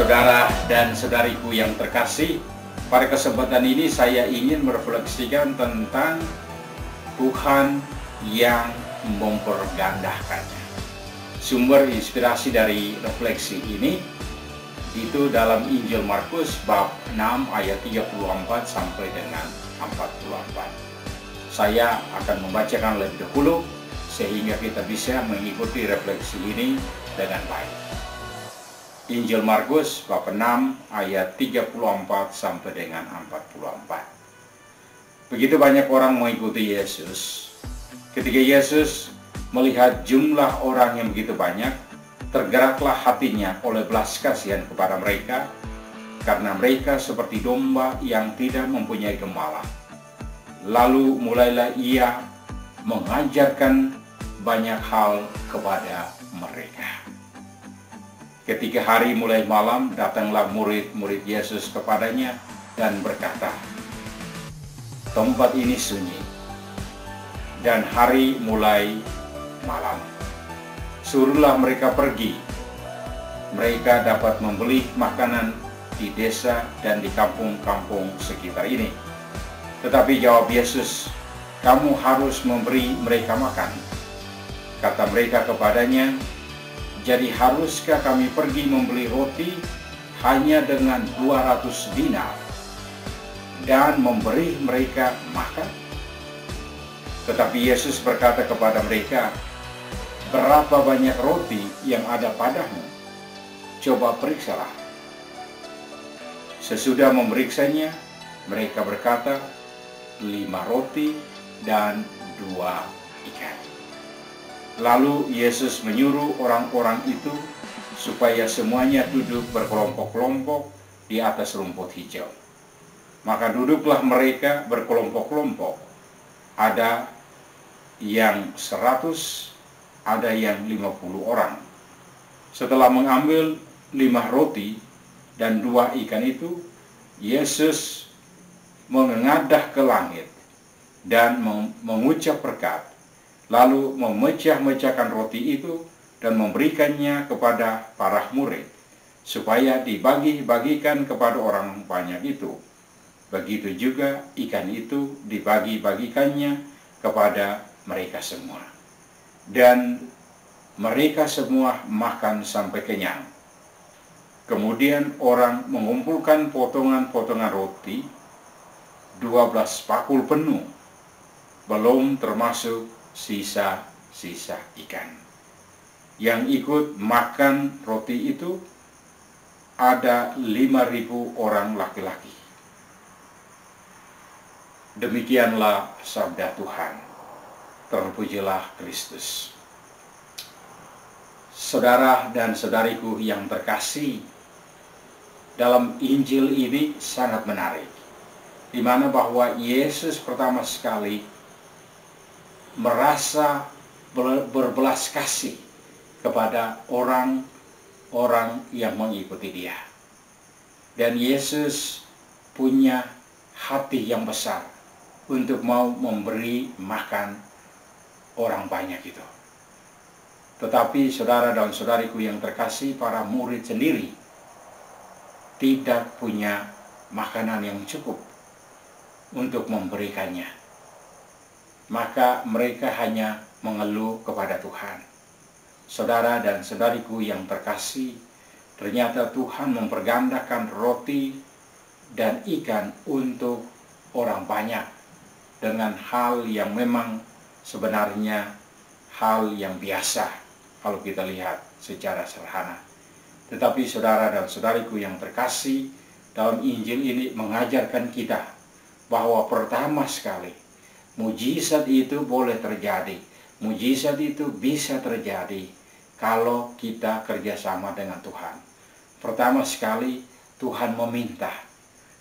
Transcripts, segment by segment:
Saudara dan saudariku yang terkasih, pada kesempatan ini saya ingin merefleksikan tentang Tuhan yang mempergandakannya. Sumber inspirasi dari refleksi ini itu dalam Injil Markus bab 6 ayat 34 sampai dengan 44. Saya akan membacakan lebih dahulu sehingga kita bisa mengikuti refleksi ini dengan baik. Injil Markus bab 6 ayat 34 sampai dengan 44. Begitu banyak orang mengikuti Yesus. Ketika Yesus melihat jumlah orang yang begitu banyak, tergeraklah hatinya oleh belas kasihan kepada mereka, karena mereka seperti domba yang tidak mempunyai gembala. Lalu mulailah ia mengajarkan banyak hal kepada mereka. Ketika hari mulai malam, datanglah murid-murid Yesus kepadanya dan berkata, "Tempat ini sunyi, dan hari mulai malam. Suruhlah mereka pergi. Mereka dapat membeli makanan di desa dan di kampung-kampung sekitar ini." Tetapi jawab Yesus, "Kamu harus memberi mereka makan." Kata mereka kepadanya, "Jadi haruskah kami pergi membeli roti hanya dengan 200 dinar dan memberi mereka makan?" Tetapi Yesus berkata kepada mereka, "Berapa banyak roti yang ada padamu? Coba periksalah." Sesudah memeriksanya, mereka berkata, 5 roti dan 2 ikan. Lalu Yesus menyuruh orang-orang itu supaya semuanya duduk berkelompok-kelompok di atas rumput hijau. Maka duduklah mereka berkelompok-kelompok. Ada yang 100, ada yang 50 orang. Setelah mengambil 5 roti dan 2 ikan itu, Yesus menengadah ke langit dan mengucap berkat. Lalu memecah-mecahkan roti itu dan memberikannya kepada para murid, supaya dibagi-bagikan kepada orang banyak itu. Begitu juga ikan itu dibagi-bagikannya kepada mereka semua. Dan mereka semua makan sampai kenyang. Kemudian orang mengumpulkan potongan-potongan roti, 12 pakul penuh, belum termasuk sisa-sisa ikan. Yang ikut makan roti itu ada 5.000 orang laki-laki. Demikianlah sabda Tuhan. Terpujilah Kristus. Saudara dan saudariku yang terkasih, dalam Injil ini sangat menarik, di mana bahwa Yesus pertama sekali merasa berbelas kasih kepada orang-orang yang mengikuti dia. Dan Yesus punya hati yang besar untuk mau memberi makan orang banyak itu. Tetapi saudara dan saudariku yang terkasih, para murid sendiri tidak punya makanan yang cukup untuk memberikannya. Maka mereka hanya mengeluh kepada Tuhan. Saudara dan saudariku yang terkasih, ternyata Tuhan mempergandakan roti dan ikan untuk orang banyak dengan hal yang memang sebenarnya hal yang biasa kalau kita lihat secara sederhana. Tetapi saudara dan saudariku yang terkasih, dalam Injil ini mengajarkan kita bahwa pertama sekali mujizat itu boleh terjadi. Mujizat itu bisa terjadi kalau kita kerjasama dengan Tuhan. Pertama sekali Tuhan meminta,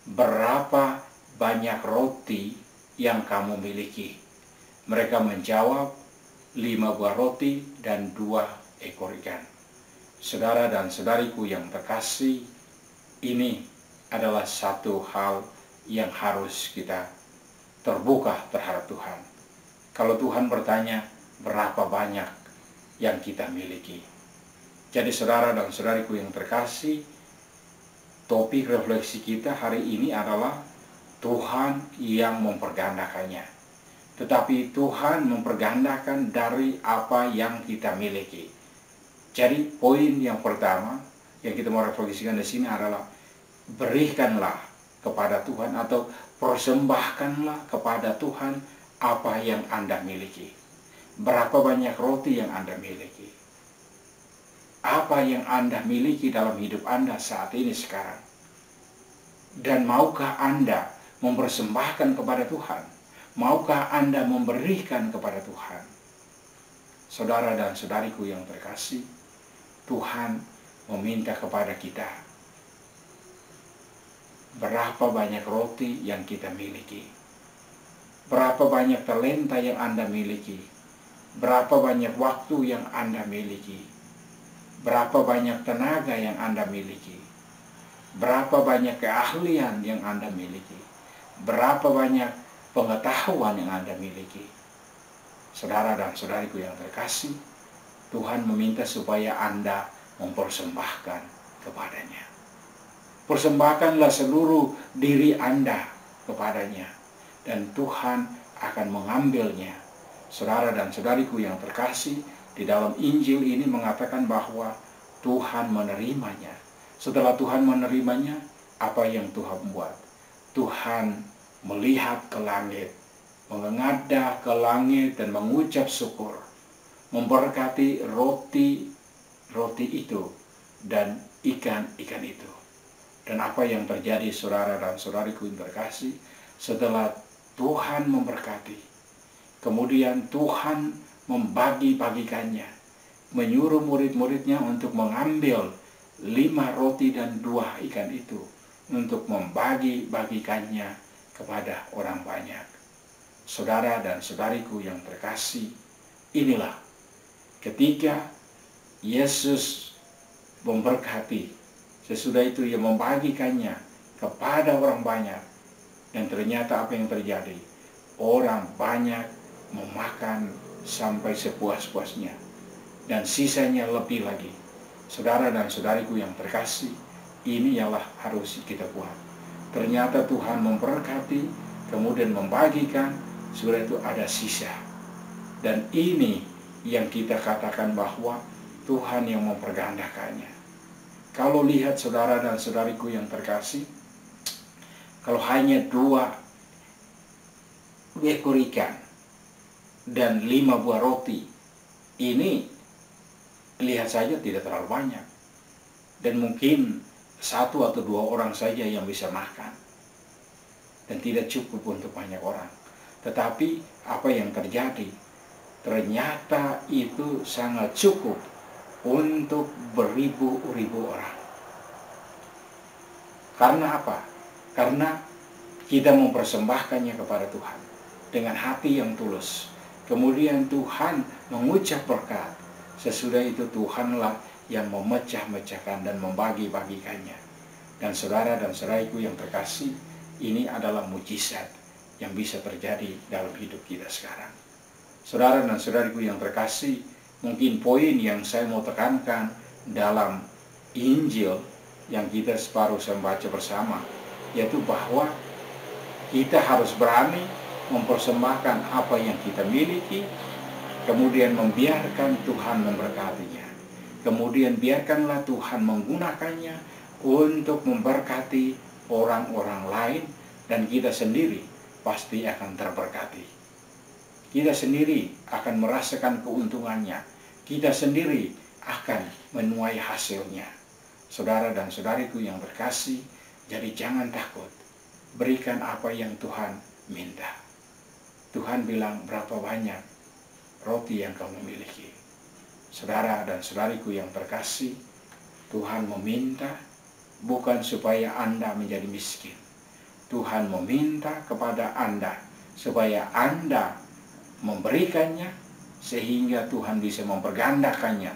"Berapa banyak roti yang kamu miliki?" Mereka menjawab, 5 buah roti dan 2 ekor ikan. Saudara dan saudariku yang terkasih, ini adalah satu hal yang harus kita terbuka terhadap Tuhan. Kalau Tuhan bertanya, berapa banyak yang kita miliki? Jadi saudara dan saudariku yang terkasih, topik refleksi kita hari ini adalah Tuhan yang mempergandakannya. Tetapi Tuhan mempergandakan dari apa yang kita miliki. Jadi poin yang pertama yang kita mau refleksikan di sini adalah berikanlah kepada Tuhan atau persembahkanlah kepada Tuhan apa yang Anda miliki. Berapa banyak roti yang Anda miliki? Apa yang Anda miliki dalam hidup Anda saat ini sekarang? Dan maukah Anda mempersembahkan kepada Tuhan? Maukah Anda memberikan kepada Tuhan? Saudara dan saudariku yang terkasih, Tuhan meminta kepada kita, berapa banyak roti yang kita miliki? Berapa banyak talenta yang Anda miliki? Berapa banyak waktu yang Anda miliki? Berapa banyak tenaga yang Anda miliki? Berapa banyak keahlian yang Anda miliki? Berapa banyak pengetahuan yang Anda miliki? Saudara dan saudariku yang terkasih, Tuhan meminta supaya Anda mempersembahkan kepadanya. Persembahkanlah seluruh diri Anda kepadanya, dan Tuhan akan mengambilnya. Saudara dan saudariku yang terkasih, di dalam Injil ini mengatakan bahwa Tuhan menerimanya. Setelah Tuhan menerimanya, apa yang Tuhan buat? Tuhan melihat ke langit, menengadah ke langit dan mengucap syukur, memberkati roti itu dan ikan-ikan itu. Dan apa yang terjadi, saudara dan saudariku yang terkasih, setelah Tuhan memberkati, kemudian Tuhan membagi-bagikannya, menyuruh murid-muridnya untuk mengambil 5 roti dan 2 ikan itu untuk membagi-bagikannya kepada orang banyak. Saudara dan saudariku yang terkasih, inilah ketika Yesus memberkati, sesudah itu ia membagikannya kepada orang banyak, dan ternyata apa yang terjadi? Orang banyak memakan sampai sepuas-puasnya, dan sisanya lebih lagi. Saudara dan saudariku yang terkasih, ini ialah harus kita buat. Ternyata Tuhan memberkati, kemudian membagikan, sudah itu ada sisa. Dan ini yang kita katakan bahwa Tuhan yang mempergandakannya. Kalau lihat saudara dan saudariku yang terkasih, kalau hanya 2 ekor ikan dan 5 buah roti, ini lihat saja tidak terlalu banyak. Dan mungkin 1 atau 2 orang saja yang bisa makan. Dan tidak cukup untuk banyak orang. Tetapi apa yang terjadi? Ternyata itu sangat cukup untuk beribu-ribu orang. Karena apa? Karena kita mempersembahkannya kepada Tuhan dengan hati yang tulus. Kemudian Tuhan mengucap berkat. Sesudah itu Tuhanlah yang memecah-mecahkan dan membagi-bagikannya. Dan saudara dan saudariku yang terkasih, ini adalah mujizat yang bisa terjadi dalam hidup kita sekarang. Saudara dan saudariku yang terkasih, mungkin poin yang saya mau tekankan dalam Injil yang kita baru membaca bersama, yaitu bahwa kita harus berani mempersembahkan apa yang kita miliki, kemudian membiarkan Tuhan memberkatinya. Kemudian biarkanlah Tuhan menggunakannya untuk memberkati orang-orang lain, dan kita sendiri pasti akan terberkati. Kita sendiri akan merasakan keuntungannya. Kita sendiri akan menuai hasilnya. Saudara dan saudariku yang terkasih, jadi jangan takut. Berikan apa yang Tuhan minta. Tuhan bilang, berapa banyak roti yang kamu miliki? Saudara dan saudariku yang terkasih, Tuhan meminta bukan supaya Anda menjadi miskin. Tuhan meminta kepada Anda supaya Anda memberikannya, sehingga Tuhan bisa mempergandakannya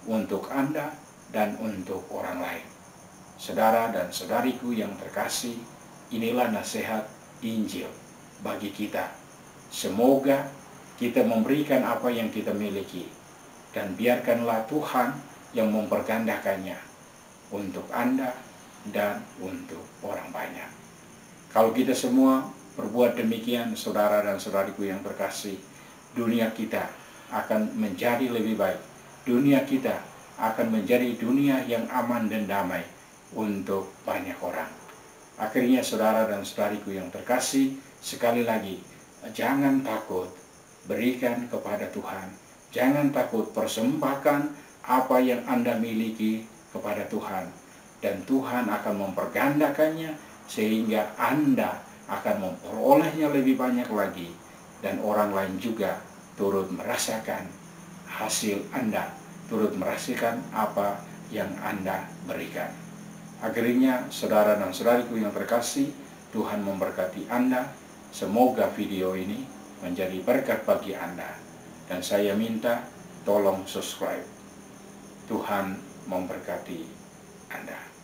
untuk Anda dan untuk orang lain. Saudara dan saudariku yang terkasih, inilah nasihat Injil bagi kita. Semoga kita memberikan apa yang kita miliki, dan biarkanlah Tuhan yang mempergandakannya untuk Anda dan untuk orang banyak. Kalau kita semua berbuat demikian, saudara dan saudariku yang terkasih, dunia kita akan menjadi lebih baik. Dunia kita akan menjadi dunia yang aman dan damai untuk banyak orang. Akhirnya saudara dan saudariku yang terkasih, sekali lagi, jangan takut, berikan kepada Tuhan. Jangan takut, persembahkan apa yang Anda miliki kepada Tuhan. Dan Tuhan akan mempergandakannya sehingga Anda akan memperolehnya lebih banyak lagi. Dan orang lain juga turut merasakan hasil Anda, turut merasakan apa yang Anda berikan. Akhirnya saudara dan saudariku yang terkasih, Tuhan memberkati Anda. Semoga video ini menjadi berkat bagi Anda. Dan saya minta tolong subscribe. Tuhan memberkati Anda.